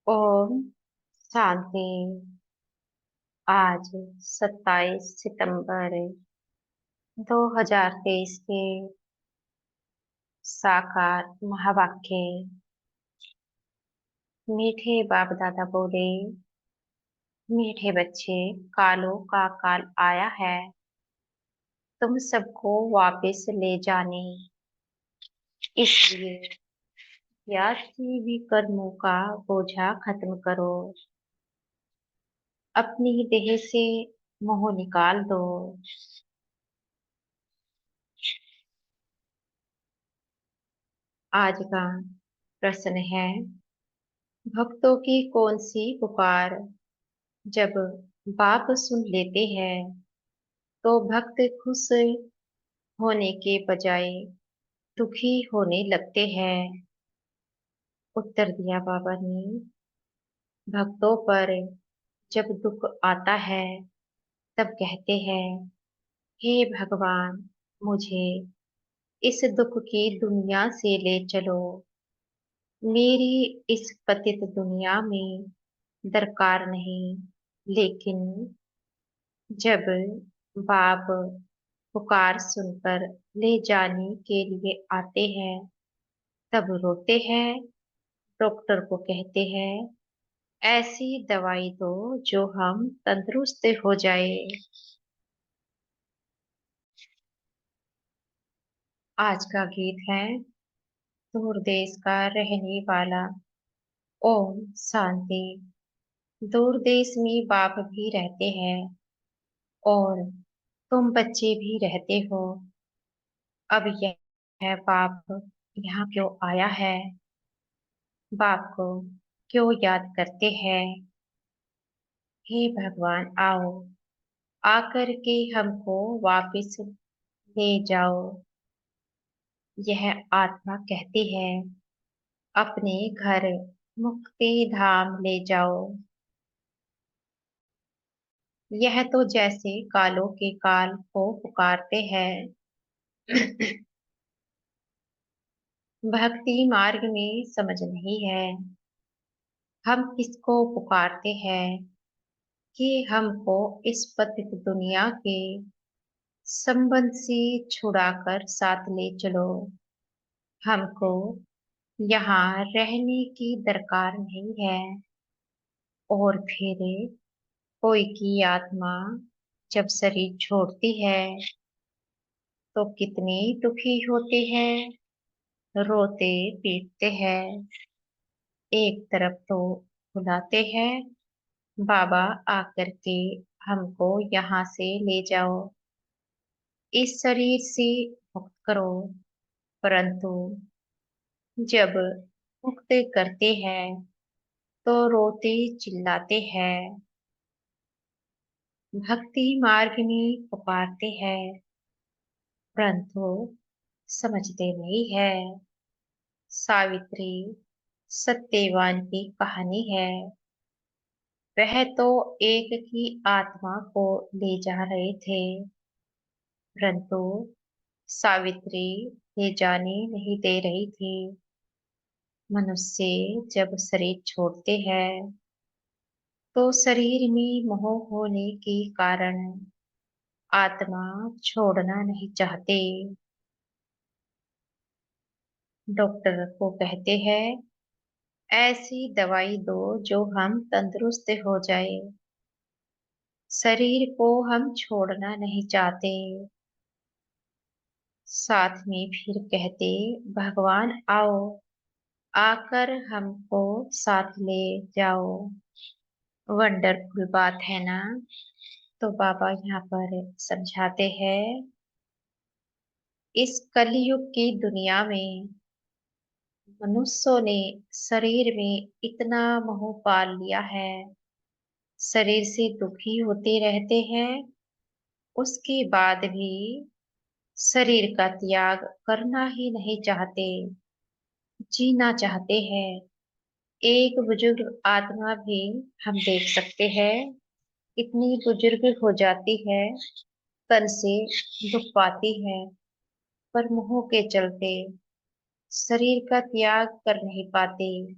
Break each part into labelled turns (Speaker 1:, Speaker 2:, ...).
Speaker 1: ओम शांति। आज 27 सितंबर 2023 के साकार महावाक्य। मीठे बाप दादा बोले, मीठे बच्चे, कालों का काल आया है तुम सबको वापस ले जाने। इसलिए याद की भी कर्मों का बोझा खत्म करो। अपनी देह से मोह निकाल दो। आज का प्रश्न है, भक्तों की कौन सी पुकार जब बाप सुन लेते हैं तो भक्त खुश होने के बजाय दुखी होने लगते हैं। उत्तर दिया बाबा ने, भक्तों पर जब दुख आता है तब कहते हैं, हे भगवान, मुझे इस दुख की दुनिया से ले चलो। मेरी इस पतित दुनिया में दरकार नहीं। लेकिन जब बाप पुकार सुनकर ले जाने के लिए आते हैं तब रोते हैं। डॉक्टर को कहते हैं, ऐसी दवाई दो जो हम तंदुरुस्त हो जाए। आज का गीत है, दूर देश का रहने वाला। ओम शांति। दूर देश में बाप भी रहते हैं और तुम बच्चे भी रहते हो। अब यह है बाप यहाँ क्यों आया है? बाप को क्यों याद करते हैं? हे भगवान, आओ, आकर के हमको वापस ले जाओ। यह आत्मा कहती है, अपने घर मुक्ति धाम ले जाओ। यह तो जैसे कालों के काल को पुकारते हैं। भक्ति मार्ग में समझ नहीं है, हम किसको पुकारते हैं कि हमको इस पतित दुनिया के संबंध से छुड़ाकर साथ ले चलो। हमको यहाँ रहने की दरकार नहीं है। और फिर कोई की आत्मा जब शरीर छोड़ती है तो कितने दुखी होते हैं, रोते पीटते हैं। एक तरफ तो बुलाते हैं, बाबा आकर के हमको यहाँ से ले जाओ, इस शरीर से मुक्त करो। परंतु जब मुक्त करते हैं तो रोते चिल्लाते हैं। भक्ति मार्ग में पुकारते हैं परंतु समझते नहीं है। सावित्री सत्यवान की कहानी है। वह तो एक की आत्मा को ले जा रहे थे परंतु सावित्री ले जाने नहीं दे रही थी। मनुष्य जब शरीर छोड़ते हैं तो शरीर में मोह होने के कारण आत्मा छोड़ना नहीं चाहते। डॉक्टर को कहते हैं, ऐसी दवाई दो जो हम तंदुरुस्त हो जाए। शरीर को हम छोड़ना नहीं चाहते। साथ में फिर कहते, भगवान आओ, आकर हमको साथ ले जाओ। वंडरफुल बात है ना? तो बाबा यहाँ पर समझाते हैं, इस कलयुग की दुनिया में मनुष्यों ने शरीर में इतना मोह पाल लिया है, शरीर से दुखी होते रहते हैं, उसके बाद भी शरीर का त्याग करना ही नहीं चाहते, जीना चाहते हैं। एक बुजुर्ग आत्मा भी हम देख सकते हैं, इतनी बुजुर्ग हो जाती है, तन से दुख पाती है, पर मोह के चलते शरीर का त्याग कर नहीं पाते।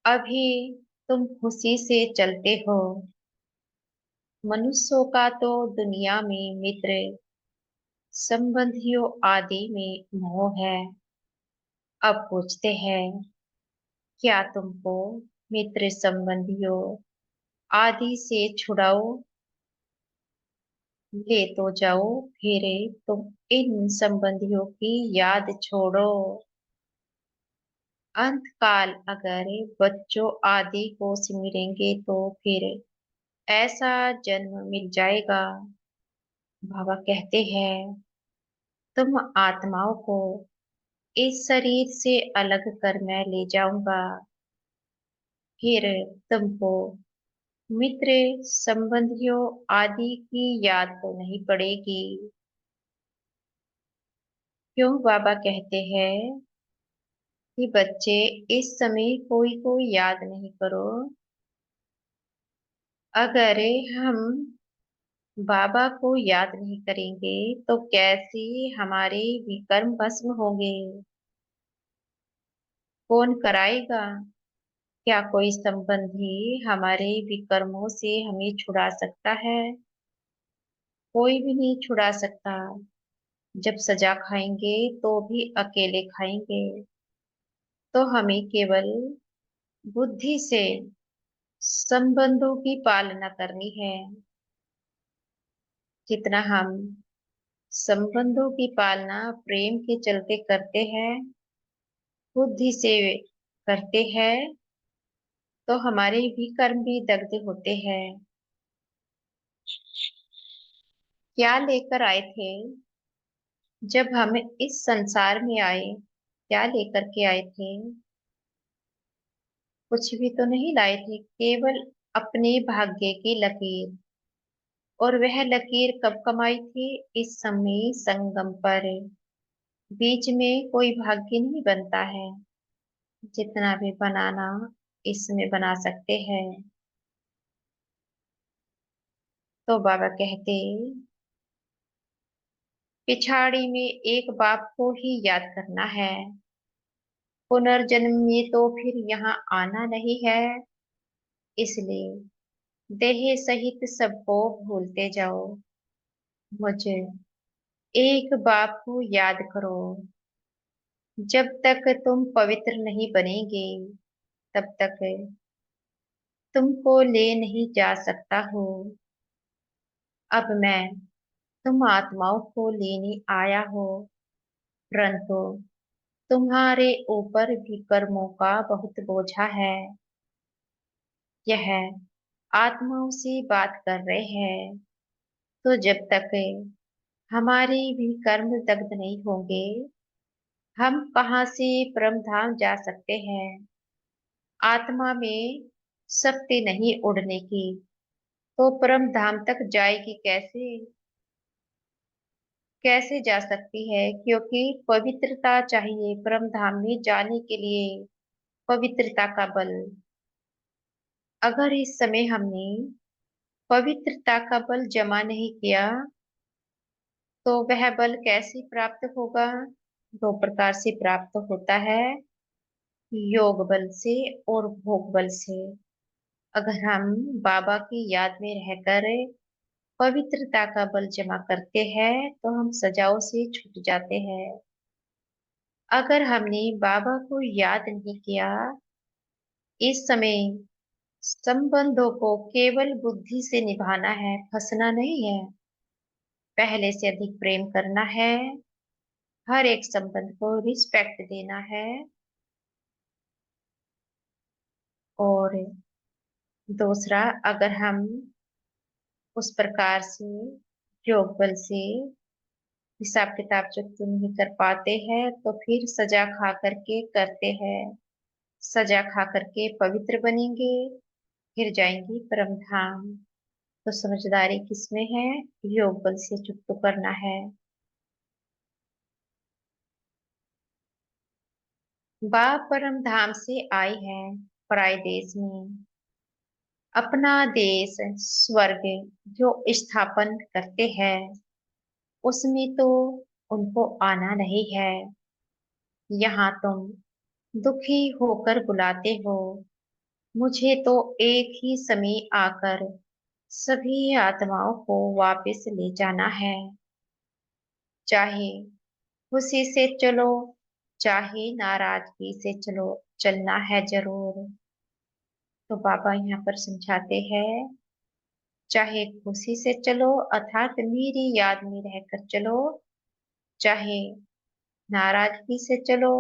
Speaker 1: अभी तुम खुशी से चलते हो। मनुष्यों का तो दुनिया में मित्र संबंधियों आदि में मोह है। अब पूछते हैं, क्या तुमको मित्र संबंधियों आदि से छुड़ाओ? ले तो जाओ, फिर तुम इन संबंधियों की याद छोड़ो। अंत काल अगर बच्चों आदि को सिमरेंगे तो फिर ऐसा जन्म मिल जाएगा। बाबा कहते हैं, तुम आत्माओं को इस शरीर से अलग कर मैं ले जाऊंगा। फिर तुमको मित्र संबंधियों आदि की याद तो नहीं पड़ेगी। क्यों बाबा कहते हैं कि बच्चे इस समय कोई को याद नहीं करो? अगर हम बाबा को याद नहीं करेंगे तो कैसे हमारे विकर्म भस्म होंगे? कौन कराएगा? क्या कोई संबंधी हमारे विकर्मों से हमें छुड़ा सकता है? कोई भी नहीं छुड़ा सकता। जब सजा खाएंगे तो भी अकेले खाएंगे। तो हमें केवल बुद्धि से संबंधों की पालना करनी है। जितना हम संबंधों की पालना प्रेम के चलते करते हैं, बुद्धि से करते हैं, तो हमारे भी कर्म भी दग्ध होते हैं। क्या लेकर आए थे जब हम इस संसार में आए? क्या लेकर के आए थे? कुछ भी तो नहीं लाए थे, केवल अपने भाग्य की लकीर। और वह लकीर कब कमाई थी? इस समय संगम पर। बीच में कोई भाग्य नहीं बनता है। जितना भी बनाना इसमें बना सकते हैं। तो बाबा कहते, पिछाड़ी में एक बाप को ही याद करना है। पुनर्जन्म में तो फिर यहाँ आना नहीं है। इसलिए देह सहित सबको भूलते जाओ। मुझे एक बाप को याद करो। जब तक तुम पवित्र नहीं बनेंगे तब तक तुमको ले नहीं जा सकता हो। अब मैं तुम आत्माओं को लेने आया हो, परंतु तुम्हारे ऊपर भी कर्मों का बहुत बोझा है। यह आत्माओं से बात कर रहे हैं। तो जब तक हमारे भी कर्म दग्ध नहीं होंगे, हम कहाँ से परम धाम जा सकते हैं? आत्मा में शक्ति नहीं उड़ने की, तो परम धाम तक जाएगी कैसे? कैसे जा सकती है? क्योंकि पवित्रता चाहिए परम धाम में जाने के लिए। पवित्रता का बल। अगर इस समय हमने पवित्रता का बल जमा नहीं किया तो वह बल कैसे प्राप्त होगा? दो प्रकार से प्राप्त होता है, योग बल से और भोग बल से। अगर हम बाबा की याद में रहकर पवित्रता का बल जमा करते हैं तो हम सजाओं से छूट जाते हैं। अगर हमने बाबा को याद नहीं किया, इस समय संबंधों को केवल बुद्धि से निभाना है, फंसना नहीं है। पहले से अधिक प्रेम करना है। हर एक संबंध को रिस्पेक्ट देना है। और दूसरा, अगर हम उस प्रकार से योग बल से हिसाब किताब जब तुम नहीं कर पाते हैं तो फिर सजा खा करके करते हैं। सजा खा करके पवित्र बनेंगे, फिर जाएंगे परम धाम। तो समझदारी किसमें है? योग बल से चुप करना है। बाप परम धाम से आए हैं पराये देश में। अपना देश स्वर्ग जो स्थापन करते हैं उसमें तो उनको आना नहीं है। यहाँ तुम दुखी होकर बुलाते हो, मुझे तो एक ही समय आकर सभी आत्माओं को वापस ले जाना है। चाहे खुशी से चलो, चाहे नाराजगी से चलो, चलना है जरूर। तो बाबा यहाँ पर समझाते हैं, चाहे खुशी से चलो अर्थात मेरी याद में रहकर चलो, चाहे नाराजगी से चलो,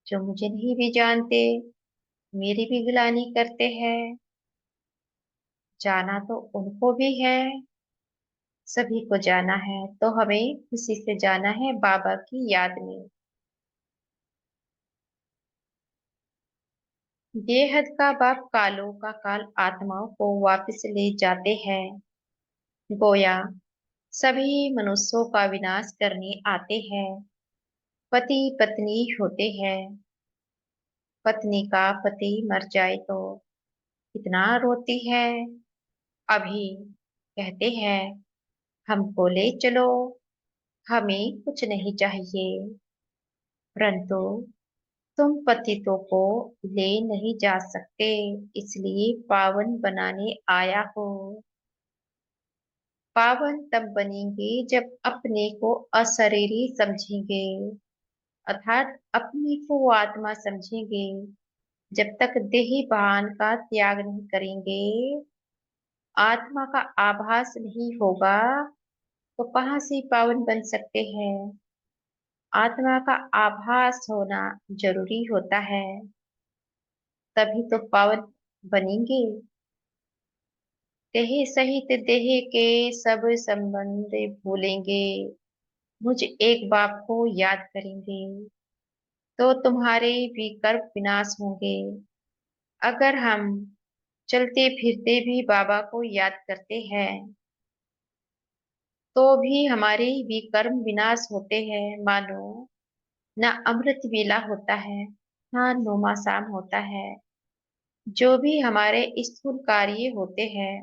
Speaker 1: जो मुझे नहीं भी जानते, मेरी भी गिलानी करते हैं। जाना तो उनको भी है, सभी को जाना है, तो हमें खुशी से जाना है बाबा की याद में। बेहद का बाप कालों का काल आत्माओं को वापस ले जाते हैं। गोया सभी मनुष्यों का विनाश करने आते हैं। पति पत्नी होते हैं। पत्नी का पति मर जाए तो कितना रोती है। अभी कहते हैं हमको ले चलो, हमें कुछ नहीं चाहिए, परंतु तुम पतितों को ले नहीं जा सकते, इसलिए पावन बनाने आया हो। पावन तब बनेंगे जब अपने को अशरीरी समझेंगे, अर्थात अपने को वो आत्मा समझेंगे। जब तक देही भान का त्याग नहीं करेंगे, आत्मा का आभास नहीं होगा, तो कहाँ से पावन बन सकते हैं। आत्मा का आभास होना जरूरी होता है, तभी तो पावन बनेंगे। देह सहित देह के सब संबंध भूलेंगे, मुझ एक बाप को याद करेंगे, तो तुम्हारे भी कर्म विनाश होंगे। अगर हम चलते फिरते भी बाबा को याद करते हैं, तो भी हमारे भी कर्म विनाश होते हैं। मानो ना अमृत वेला होता है, ना नौमा शाम होता है। जो भी हमारे स्थूल कार्य होते हैं,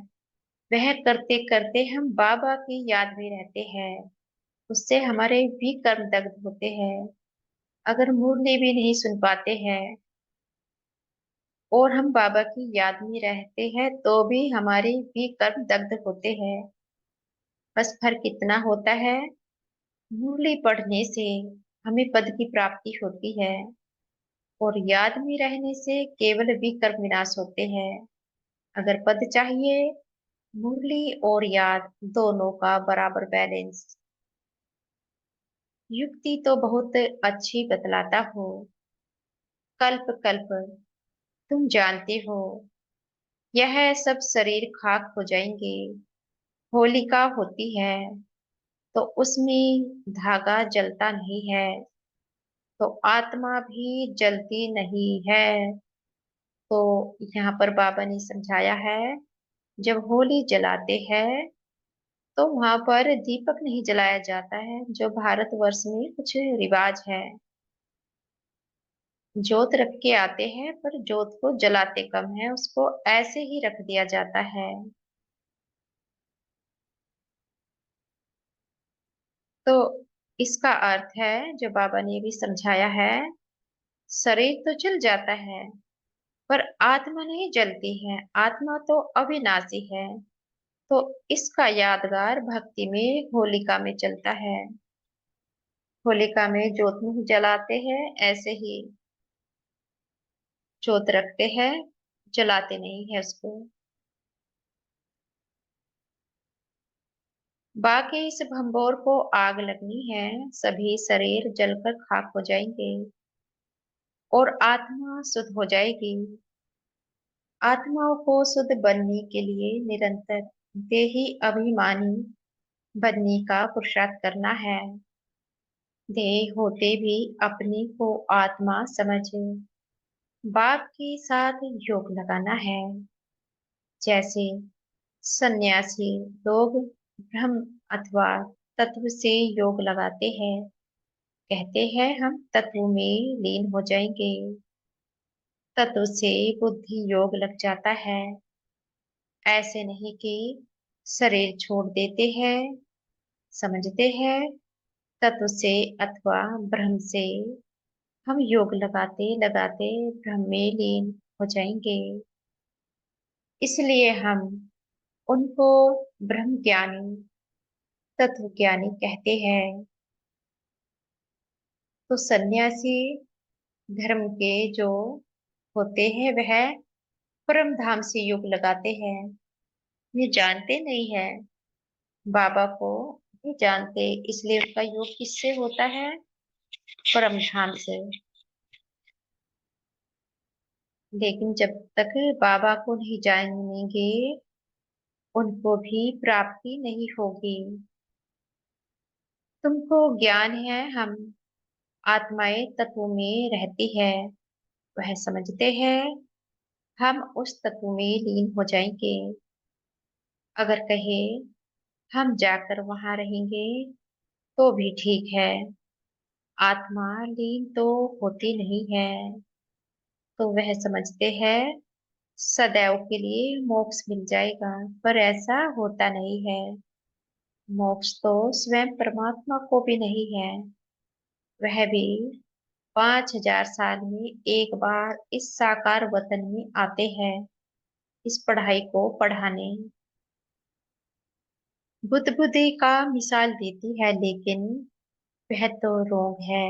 Speaker 1: वह करते करते हम बाबा की याद में रहते हैं। उससे हमारे भी कर्म दग्ध होते हैं। अगर मुरली भी नहीं सुन पाते हैं और हम बाबा की याद में रहते हैं, तो भी हमारे भी कर्म दग्ध होते हैं। बस फर्क इतना होता है, मुरली पढ़ने से हमें पद की प्राप्ति होती है, और याद में रहने से केवल विकर्म विनाश होते हैं। अगर पद चाहिए, मुरली और याद दोनों का बराबर बैलेंस। युक्ति तो बहुत अच्छी बतलाता हो। कल्प कल्प तुम जानते हो, यह सब शरीर खाक हो जाएंगे। होलिका होती है तो उसमें धागा जलता नहीं है, तो आत्मा भी जलती नहीं है। तो यहाँ पर बाबा ने समझाया है, जब होली जलाते हैं तो वहां पर दीपक नहीं जलाया जाता है, जो भारतवर्ष में कुछ रिवाज है। जोत रख के आते हैं, पर जोत को जलाते कम है, उसको ऐसे ही रख दिया जाता है। तो इसका अर्थ है, जो बाबा ने भी समझाया है, शरीर तो जल जाता है पर आत्मा नहीं जलती है। आत्मा तो अविनाशी है। तो इसका यादगार भक्ति में होलिका में चलता है। होलिका में जोत नहीं जलाते हैं, ऐसे ही जोत रखते हैं, जलाते नहीं है उसको। बाकी इस भंबोर को आग लगनी है, सभी शरीर जलकर खाक हो जाएंगे और आत्मा शुद्ध हो जाएगी। आत्माओं को शुद्ध बनने के लिए निरंतर देही अभिमानी बनने का पुरुषार्थ करना है। देह होते भी अपने को आत्मा समझे बाप के साथ योग लगाना है। जैसे सन्यासी लोग ब्रह्म अथवा तत्व से योग लगाते हैं, कहते हैं हम तत्व में लीन हो जाएंगे। तत्व से बुद्धि योग लग जाता है। ऐसे नहीं कि शरीर छोड़ देते हैं, समझते हैं तत्व से अथवा ब्रह्म से हम योग लगाते लगाते ब्रह्म में लीन हो जाएंगे। इसलिए हम उनको ब्रह्म ज्ञानी, तत्व ज्ञानी कहते हैं। तो सन्यासी धर्म के जो होते हैं वह परम धाम से योग लगाते हैं। ये जानते नहीं है बाबा को, नहीं जानते, इसलिए उनका योग किससे होता है? परम धाम से। लेकिन जब तक बाबा को नहीं जानेंगे उनको भी प्राप्ति नहीं होगी। तुमको ज्ञान है हम आत्माएं तत्व में रहती है, वह समझते हैं हम उस तत्व में लीन हो जाएंगे। अगर कहे हम जाकर वहां रहेंगे तो भी ठीक है, आत्मा लीन तो होती नहीं है। तो वह समझते हैं सदैव के लिए मोक्ष मिल जाएगा, पर ऐसा होता नहीं है। मोक्ष तो स्वयं परमात्मा को भी नहीं है। वह भी 5,000 साल में एक बार इस साकार वतन में आते हैं इस पढ़ाई को पढ़ाने। बुद्ध बुद्धि का मिसाल देती है, लेकिन वह तो रोग है।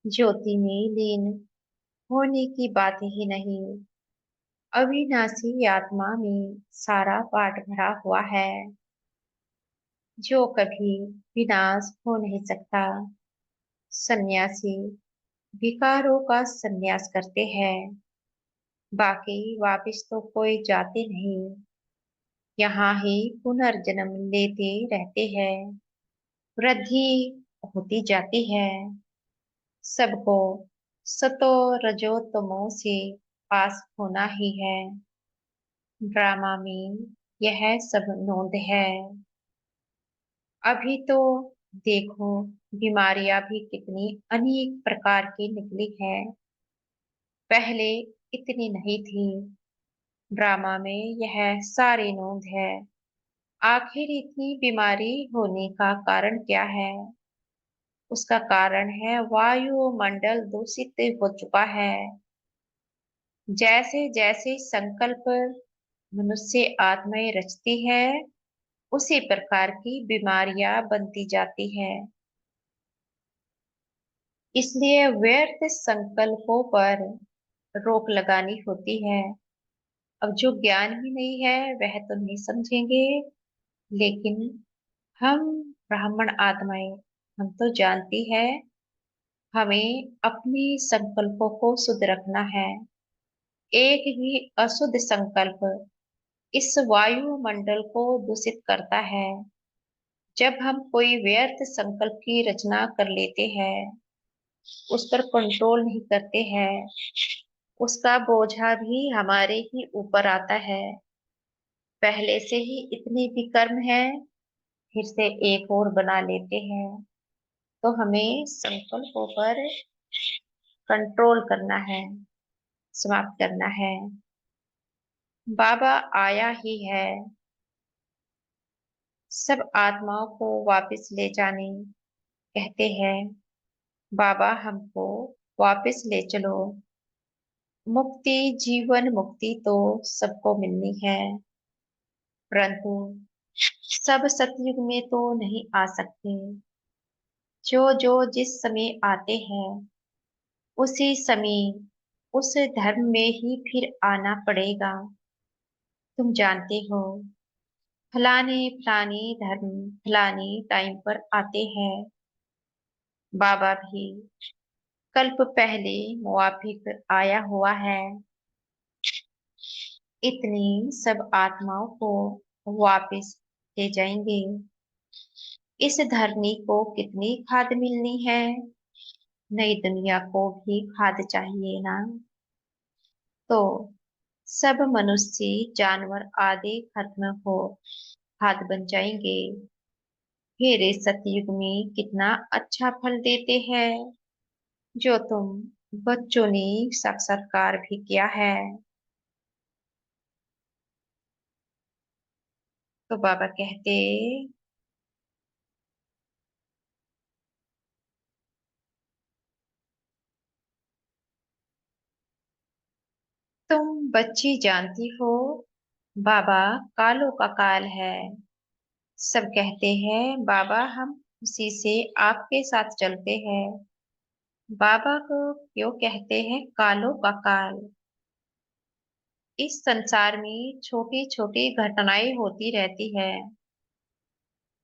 Speaker 1: ज्योति में लीन होने की बात ही नहीं, अविनाशी आत्मा में सारा पाठ भरा हुआ है जो कभी विनाश हो नहीं सकता। सन्यासी विकारों का सन्यास करते हैं, बाकी वापिस तो कोई जाते नहीं, यहाँ ही पुनर्जन्म लेते रहते हैं। वृद्धि होती जाती है, सबको सतो रजो तमो से पास होना ही है। ड्रामा में यह सब नोंद है। अभी तो देखो बीमारियां भी कितनी अनेक प्रकार की निकली है, पहले इतनी नहीं थी। ड्रामा में यह सारी नोंद है। आखिर इतनी बीमारी होने का कारण क्या है? उसका कारण है वायुमंडल दूषित हो चुका है। जैसे जैसे संकल्प मनुष्य आत्माएं रचती है उसी प्रकार की बीमारियां बनती जाती है। इसलिए व्यर्थ संकल्पों पर रोक लगानी होती है। अब जो ज्ञान ही नहीं है वह तो नहीं समझेंगे, लेकिन हम ब्राह्मण आत्माएं, हम तो जानती है हमें अपने संकल्पों को शुद्ध रखना है। एक भी अशुद्ध संकल्प इस वायुमंडल को दूषित करता है। जब हम कोई व्यर्थ संकल्प की रचना कर लेते हैं, उस पर कंट्रोल नहीं करते हैं, उसका बोझा भी हमारे ही ऊपर आता है। पहले से ही इतने भी कर्म है, फिर से एक और बना लेते हैं। तो हमें संकल्पों पर कंट्रोल करना है, समाप्त करना है। बाबा आया ही है सब आत्माओं को वापस ले जाने, कहते हैं बाबा हमको वापस ले चलो। मुक्ति, जीवन मुक्ति तो सबको मिलनी है, परंतु सब सतयुग में तो नहीं आ सकते। जो जो जिस समय आते हैं उसी समय उस धर्म में ही फिर आना पड़ेगा। तुम जानते हो फलाने फलाने धर्म फलाने टाइम पर आते हैं। बाबा भी कल्प पहले मुआफिक आया हुआ है। इतनी सब आत्माओं को वापस ले जाएंगे। इस धरनी को कितनी खाद मिलनी है? नई दुनिया को भी खाद चाहिए ना। तो सब मनुष्य जानवर आदि खत्म हो खाद बन जाएंगे। फिर इस सतयुग में कितना अच्छा फल देते हैं, जो तुम बच्चों ने साक्षात्कार भी किया है। तो बाबा कहते तुम बच्ची जानती हो, बाबा कालों का काल है। सब कहते हैं बाबा हम खुशी से आपके साथ चलते हैं। बाबा को क्यों कहते हैं कालों का काल? इस संसार में छोटी छोटी घटनाएं होती रहती है।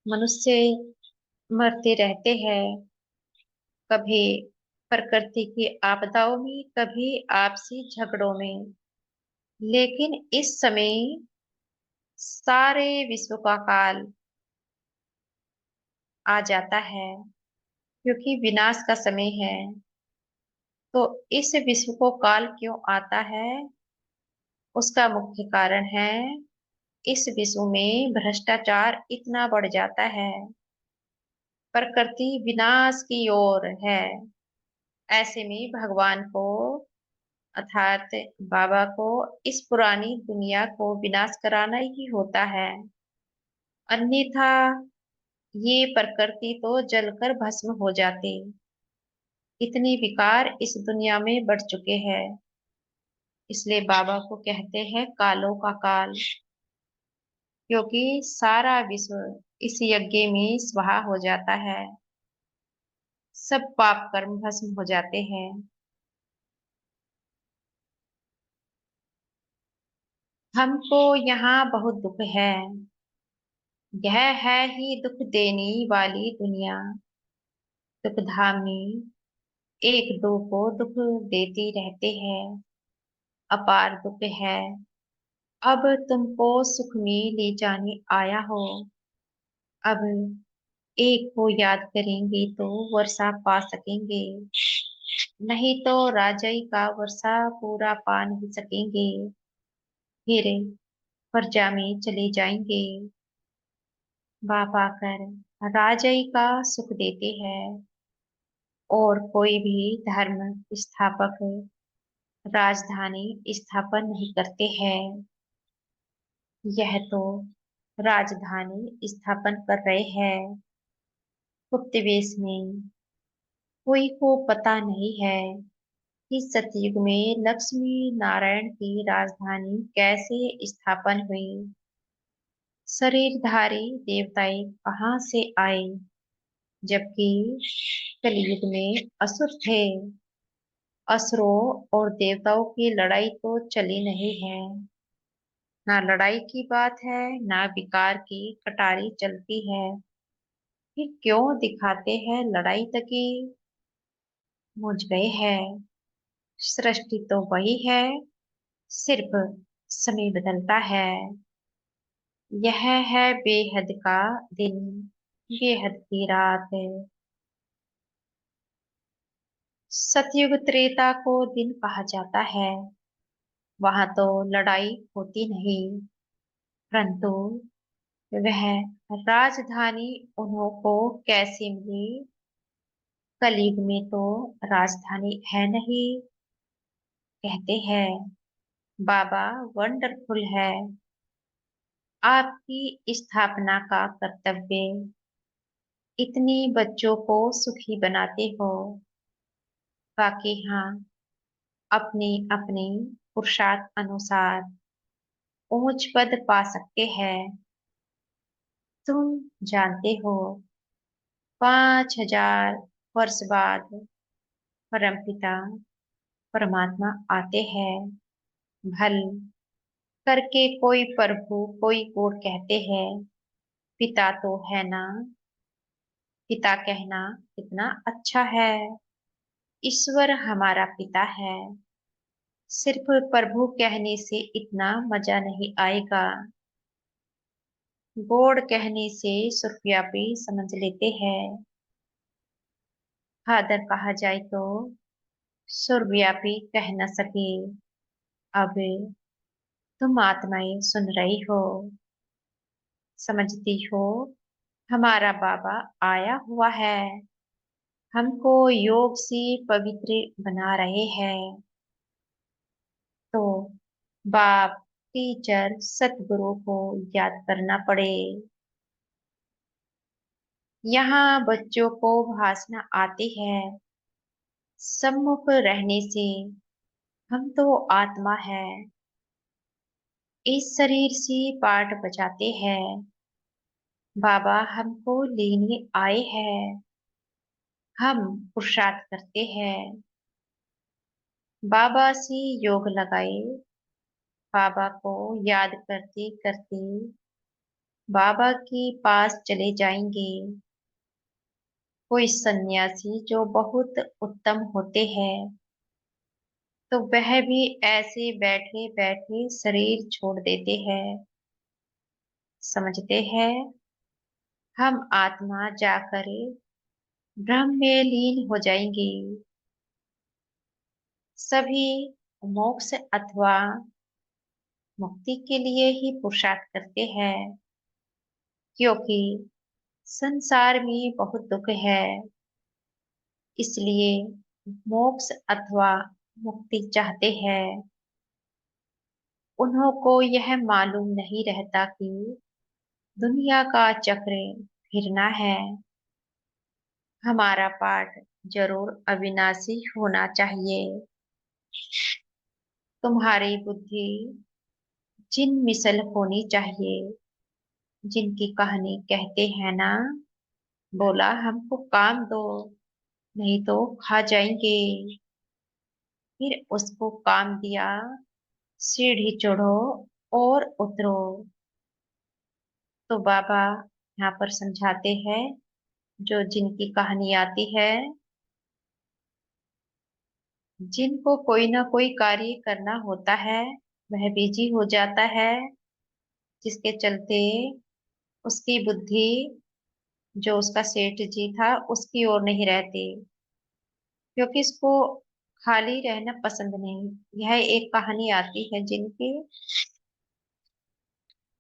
Speaker 1: मनुष्य मरते रहते हैं, कभी प्रकृति की आपदाओं में, कभी आपसी झगड़ों में। लेकिन इस समय सारे विश्व का काल आ जाता है, क्योंकि विनाश का समय है। तो इस विश्व को काल क्यों आता है? उसका मुख्य कारण है, इस विश्व में भ्रष्टाचार इतना बढ़ जाता है, प्रकृति विनाश की ओर है। ऐसे में भगवान को, अर्थात बाबा को, इस पुरानी दुनिया को विनाश कराना ही होता है। अन्यथा ये प्रकृति तो जलकर भस्म हो जाती। इतने विकार इस दुनिया में बढ़ चुके हैं। इसलिए बाबा को कहते हैं कालों का काल, क्योंकि सारा विश्व इस यज्ञ में स्वाहा हो जाता है। सब पाप कर्म भस्म हो जाते हैं। हमको यहाँ बहुत दुख है। यह है ही दुख देने वाली दुनिया। दुख धामनी एक दो को दुख देती रहते हैं। अपार दुख है। अब तुमको सुख में ले जाने आया हो। अब एक को याद करेंगे तो वर्षा पा सकेंगे, नहीं तो राजाई का वर्षा पूरा पा नहीं सकेंगे। फिर प्रजा में चले जाएंगे। बाप आकर राजाई का सुख देते हैं। और कोई भी धर्म स्थापक राजधानी स्थापन नहीं करते हैं। यह तो राजधानी स्थापन कर रहे हैं गुप्त वेश में। कोई को पता नहीं है कि सतयुग में लक्ष्मी नारायण की राजधानी कैसे स्थापन हुई। शरीरधारी देवताएं कहाँ से आए, जबकि कलयुग में असुर थे। असुरों और देवताओं की लड़ाई तो चली नहीं है। ना लड़ाई की बात है, ना विकार की कटारी चलती है। फिर क्यों दिखाते हैं लड़ाई तकी? मुझ गए हैं। सृष्टि तो वही है, सिर्फ समय बदलता है। यह है बेहद का दिन, बेहद की रात। सतयुग त्रेता को दिन कहा जाता है। वहां तो लड़ाई होती नहीं, परंतु वह राजधानी उन्हों को कैसे मिली? कलयुग में तो राजधानी है नहीं। कहते हैं बाबा वंडरफुल है। आपकी स्थापना का कर्तव्य इतने बच्चों को सुखी बनाते हो। बाकी हाँ, अपने अपने पुरुषार्थ अनुसार ऊंच पद पा सकते हैं। तुम जानते हो, 5,000 वर्ष बाद परमपिता परमात्मा आते हैं। भल करके कोई प्रभु कोई गुण कहते हैं। पिता तो है ना। पिता कहना कितना अच्छा है। ईश्वर हमारा पिता है। सिर्फ प्रभु कहने से इतना मजा नहीं आएगा। गॉड कहने से सर्वव्यापी समझ लेते हैं। फादर कहा जाए तो सर्वव्यापी कह न सके। अब तुम आत्माएं सुन रही हो, समझती हो, हमारा बाबा आया हुआ है। हमको योग से पवित्र बना रहे हैं। तो बाप, टीचर, सतगुरु को याद करना पड़े। यहाँ बच्चों को भाषण आती है। सम्मुख रहने से हम तो आत्मा है, इस शरीर से पाठ बजाते हैं। बाबा हमको लेने आए हैं, हम पुरुषार्थ करते हैं। बाबा से योग लगाए, बाबा को याद करते करते बाबा के पास चले जाएंगे। कोई सन्यासी जो बहुत उत्तम होते हैं, तो वह भी ऐसे बैठे बैठे शरीर छोड़ देते हैं। समझते हैं, हम आत्मा जाकर ब्रह्म में लीन हो जाएंगे। सभी मोक्ष अथवा मुक्ति के लिए ही पुरुषार्थ करते हैं, क्योंकि संसार में बहुत दुख है। इसलिए मोक्ष अथवा मुक्ति चाहते हैं। उन्हों को यह मालूम नहीं रहता कि दुनिया का चक्र फिरना है। हमारा पाठ जरूर अविनाशी होना चाहिए। तुम्हारी बुद्धि जिन मिसल होनी चाहिए, जिनकी कहानी कहते हैं ना, बोला हमको काम दो, नहीं तो खा जाएंगे। फिर उसको काम दिया, सीढ़ी चढ़ो और उतरो। तो बाबा यहाँ पर समझाते हैं, जो जिनकी कहानी आती है, जिनको कोई ना कोई कार्य करना होता है, वह बिजी हो जाता है, जिसके चलते उसकी बुद्धि, जो उसका सेठ जी था, उसकी ओर नहीं रहती, क्योंकि इसको खाली रहना पसंद नहीं। यह एक कहानी आती है जिनकी,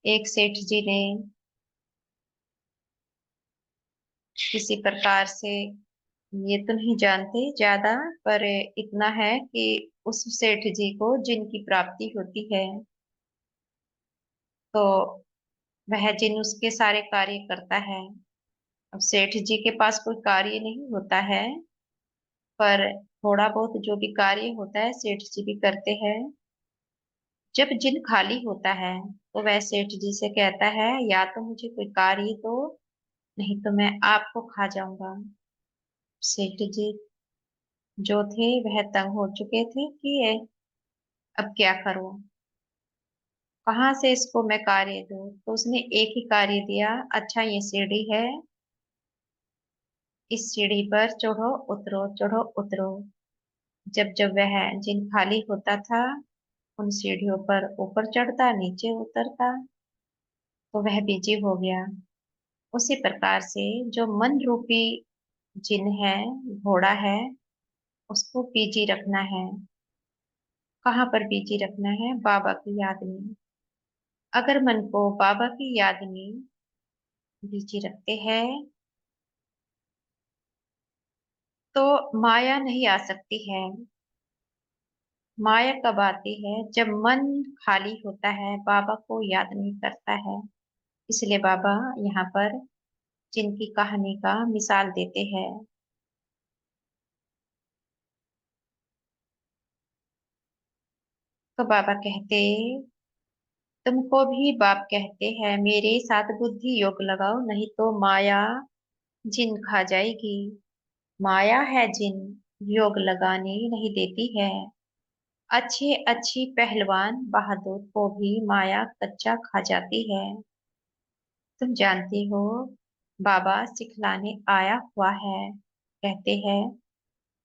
Speaker 1: एक सेठ जी ने किसी प्रकार से, ये तो नहीं जानते ज्यादा, पर इतना है कि उस सेठ जी को जिनकी प्राप्ति होती है, तो वह जिन उसके सारे कार्य करता है। अब सेठ जी के पास कोई कार्य नहीं होता है, पर थोड़ा बहुत जो भी कार्य होता है सेठ जी भी करते हैं। जब जिन खाली होता है, तो वह सेठ जी से कहता है, या तो मुझे कोई कार्य दो, नहीं तो मैं आपको खा जाऊंगा। सेठ जी जो थे वह तंग हो चुके थे कि अब क्या करूं, कहाँ से इसको मैं कार्य दूं। तो उसने एक ही कार्य दिया, अच्छा ये सीढ़ी है, इस सीढ़ी पर चढ़ो उतरो, चढ़ो उतरो। जब जब वह जिन खाली होता था, उन सीढ़ियों पर ऊपर चढ़ता, नीचे उतरता, तो वह बिजी हो गया। उसी प्रकार से जो मन रूपी जिन है, घोड़ा है, उसको बिजी रखना है। कहाँ पर बिजी रखना है? बाबा की याद में। अगर मन को बाबा की याद में बिजी रखते हैं, तो माया नहीं आ सकती है। माया कब आती है? जब मन खाली होता है, बाबा को याद नहीं करता है। इसलिए बाबा यहाँ पर जिनकी कहानी का मिसाल देते हैं। तो बाबा कहते, तुमको भी बाप कहते हैं मेरे साथ बुद्धि योग लगाओ, नहीं तो माया जिन खा जाएगी। माया है जिन, योग लगाने नहीं देती है। अच्छे अच्छी पहलवान बहादुर को भी माया कच्चा खा जाती है। तुम जानती हो, बाबा सिखलाने आया हुआ है। कहते हैं,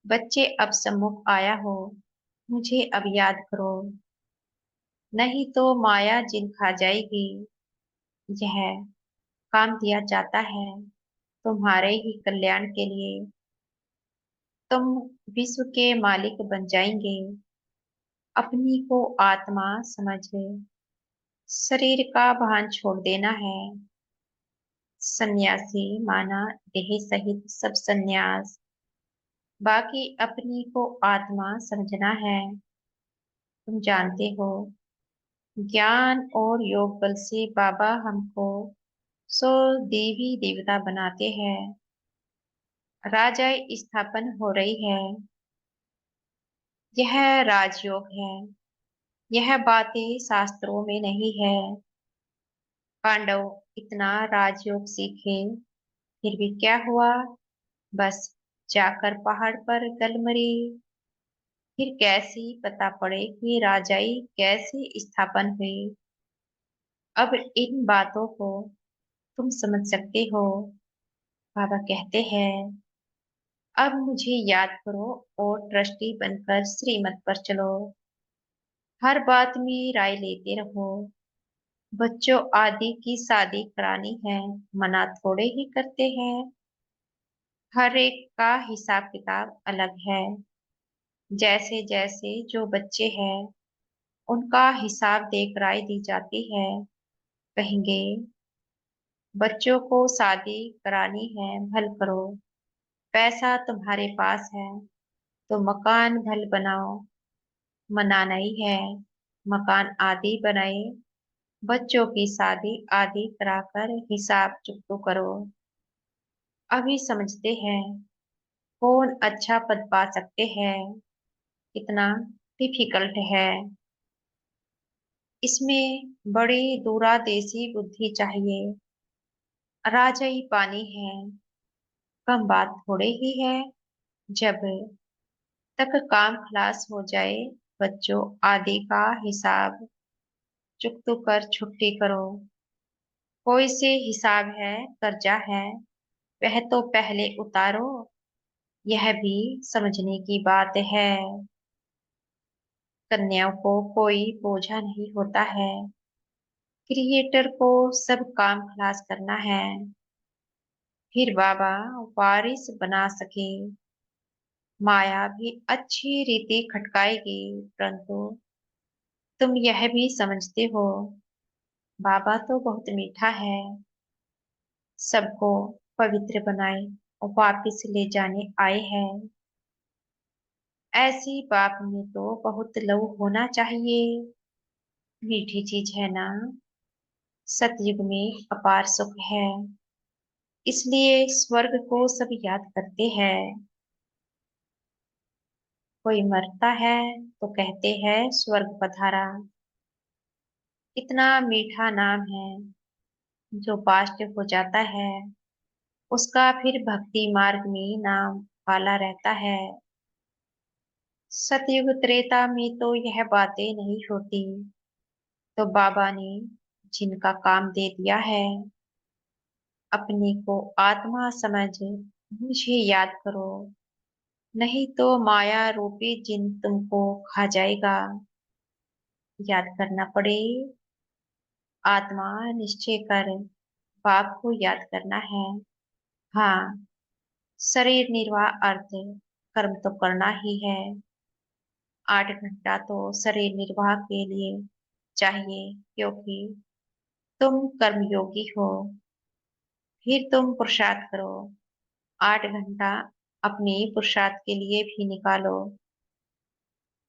Speaker 1: बच्चे अब सम्मुख आया हो, मुझे अब याद करो, नहीं तो माया जिन खा जाएगी। यह काम दिया जाता है तुम्हारे ही कल्याण के लिए। तुम विश्व के मालिक बन जाएंगे। अपनी को आत्मा समझ शरीर का भान छोड़ देना है। सन्यासी माना देह सहित सब सन्यास, बाकी अपनी को आत्मा समझना है। तुम जानते हो, ज्ञान और योग बल से बाबा हमको सो देवी देवता बनाते हैं। राजाएं स्थापन हो रही है। यह राजयोग है। यह बातें शास्त्रों में नहीं है। पांडव इतना राजयोग सीखे, फिर भी क्या हुआ? बस जाकर पहाड़ पर गलमरी। फिर कैसी पता पड़े कि राजाई कैसे स्थापन हुई। अब इन बातों को तुम समझ सकते हो। बाबा कहते हैं, अब मुझे याद करो और ट्रस्टी बनकर श्रीमत पर चलो। हर बात में राय लेते रहो। बच्चों आदि की शादी करानी है, मना थोड़े ही करते हैं। हर एक का हिसाब किताब अलग है। जैसे जैसे जो बच्चे हैं उनका हिसाब देख राय दी जाती है। कहेंगे बच्चों को शादी करानी है, भल करो। पैसा तुम्हारे पास है तो मकान भल बनाओ। मना नहीं है, मकान आदि बनाए। बच्चों की शादी आदि कराकर हिसाब चुकतो करो। अभी समझते हैं कौन अच्छा पद पा सकते हैं। कितना डिफिकल्ट है। इसमें बड़ी दूरादेशी बुद्धि चाहिए। राजाई पानी है, कम बात थोड़े ही है। जब तक काम खलास हो जाए, बच्चों आदि का हिसाब चुकतो कर छुट्टी करो। कोई से हिसाब है, कर्जा है, वह तो पहले उतारो। यह भी समझने की बात है। कन्याओं को कोई बोझा नहीं होता है। क्रिएटर को सब काम खलास करना है। फिर बाबा वारिस बना सके। माया भी अच्छी रीति खटकाएगी, परंतु तुम यह भी समझते हो बाबा तो बहुत मीठा है। सबको पवित्र बनाए और वापिस ले जाने आए हैं। ऐसी बाप में तो बहुत लव होना चाहिए। मीठी चीज है ना। सतयुग में अपार सुख है, इसलिए स्वर्ग को सब याद करते हैं। कोई मरता है तो कहते हैं स्वर्ग पधारा। इतना मीठा नाम है। जो पास्ट हो जाता है उसका फिर भक्ति मार्ग में नाम वाला रहता है। सतयुग त्रेता में तो यह बातें नहीं होती। तो बाबा ने जिनका काम दे दिया है, अपने को आत्मा समझ मुझे याद करो। नहीं तो माया रूपी जिन तुमको खा जाएगा। याद करना पड़े। आत्मा निश्चय कर बाप को याद करना है। हाँ, शरीर निर्वाह अर्थ कर्म तो करना ही है। 8 घंटा तो शरीर निर्वाह के लिए चाहिए, क्योंकि तुम कर्मयोगी हो। फिर तुम पुरुषार्थ करो। 8 घंटा अपने पुरुषार्थ के लिए भी निकालो।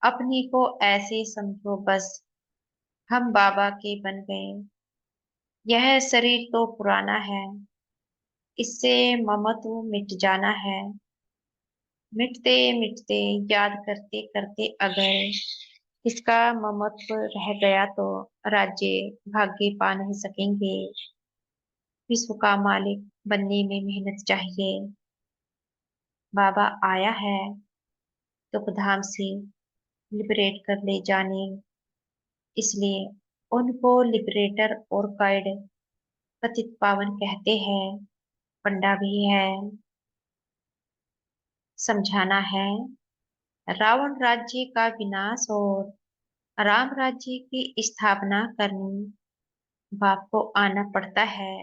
Speaker 1: अपने को ऐसे समझो बस हम बाबा के बन गए। यह शरीर तो पुराना है, इससे ममत्व मिट जाना है। मिटते मिटते याद करते करते अगर इसका ममत्व रह गया तो राज्य भाग्य पा नहीं सकेंगे। विश्व का मालिक बनने में मेहनत चाहिए। बाबा आया है दुखधाम से लिबरेट कर ले जाने, इसलिए उनको लिबरेटर और गाइड पतित पावन कहते हैं। पंडा भी है। समझाना है रावण राज्य का विनाश और राम राज्य की स्थापना करनी बाप को आना पड़ता है।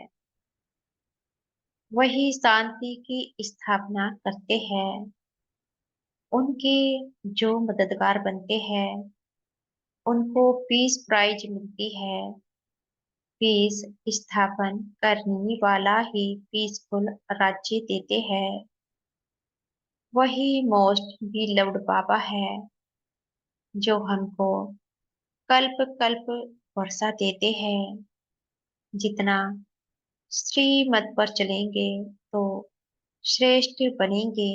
Speaker 1: वही शांति की स्थापना करते हैं। उनके जो मददगार बनते हैं उनको पीस प्राइज मिलती है। पीस स्थापन करने वाला ही पीसफुल राज्य देते हैं। वही मोस्ट बिलव्ड बाबा है जो हमको कल्प कल्प वर्षा देते हैं। जितना श्रीमत पर चलेंगे तो श्रेष्ठ बनेंगे।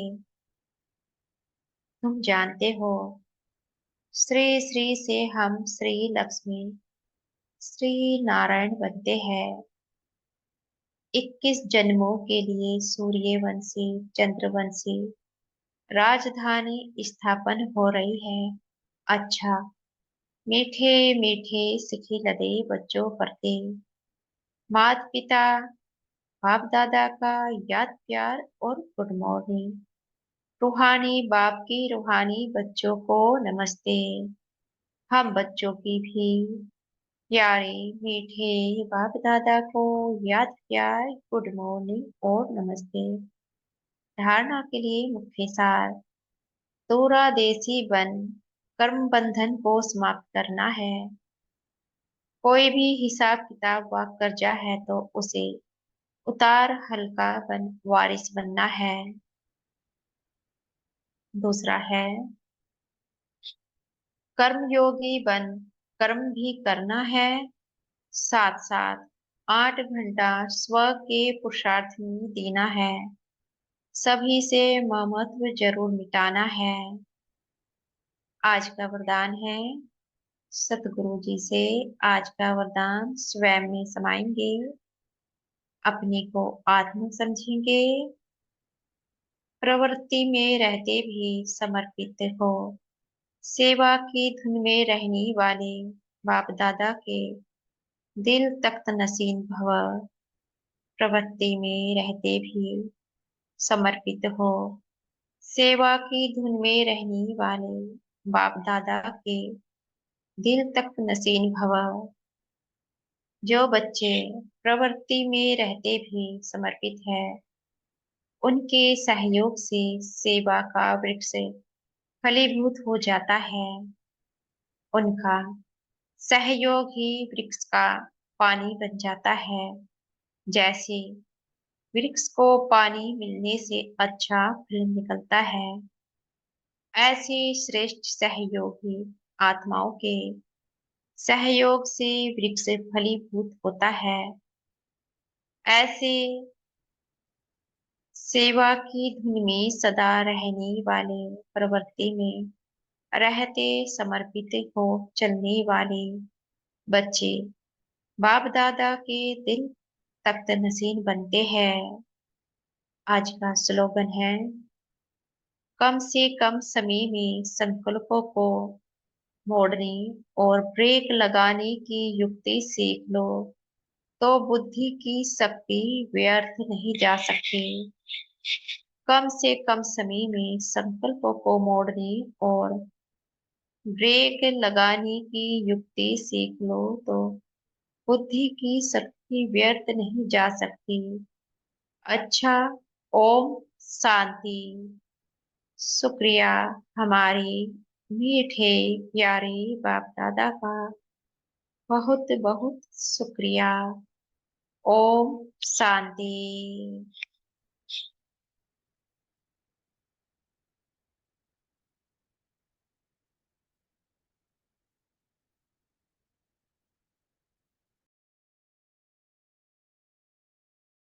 Speaker 1: तुम जानते हो श्री श्री से हम श्री लक्ष्मी श्री नारायण बनते हैं। 21 जन्मों के लिए सूर्यवंशी चंद्रवंशी राजधानी स्थापन हो रही है। अच्छा, मीठे मीठे सिखी लदे बच्चों करते, माता पिता बाप दादा का याद प्यार और गुड मॉर्निंग। रूहानी बाप की रूहानी बच्चों को नमस्ते। हम बच्चों की भी प्यारे मीठे बाप दादा को याद प्यार गुड मॉर्निंग और नमस्ते। धारणा के लिए मुख्य सार। दूरा देसी बन कर्म बंधन को समाप्त करना है। कोई भी हिसाब किताब व कर्जा है तो उसे उतार हल्का बन वारिस बनना है। दूसरा है कर्मयोगी बन कर्म भी करना है, साथ साथ 8 घंटा स्व के पुरुषार्थ में देना है। सभी से ममत्व जरूर मिटाना है। आज का वरदान है सतगुरु जी से। आज का वरदान स्वयं में समाएंगे, अपने को आत्म समझेंगे, प्रवृत्ति में रहते भी समर्पित हो, सेवा की धुन में रहने वाले बाप दादा के दिल तख्त नसीन भव। प्रवृत्ति में रहते भी समर्पित हो, सेवा की धुन में रहने वाले बाप दादा के दिल तख्त नसीन भव। जो बच्चे प्रवृत्ति में रहते भी समर्पित है, उनके सहयोग से सेवा का वृक्ष फलीभूत हो जाता है। उनका सहयोग ही वृक्ष का पानी बन जाता है। जैसे वृक्ष को पानी मिलने से अच्छा फल निकलता है, ऐसे श्रेष्ठ सहयोगी आत्माओं के सहयोग से वृक्ष फलीभूत होता है। ऐसे सेवा की धुन में सदा रहने वाले, प्रवृत्ति में रहते समर्पित हो चलने वाले बच्चे बाप दादा के दिल तख्त नसीन बनते हैं। आज का स्लोगन है कम से कम समय में संकल्पों को मोड़ने और ब्रेक लगाने की युक्ति सीख लो तो बुद्धि की शक्ति व्यर्थ नहीं जा सकती। कम से कम समय में संकल्पों को मोड़ने और ब्रेक लगाने की युक्ति सीख लो तो बुद्धि की शक्ति व्यर्थ नहीं जा सकती। अच्छा, ओम शांति। शुक्रिया हमारे मीठे प्यारे बाप दादा का, बहुत बहुत शुक्रिया। ओम शांति।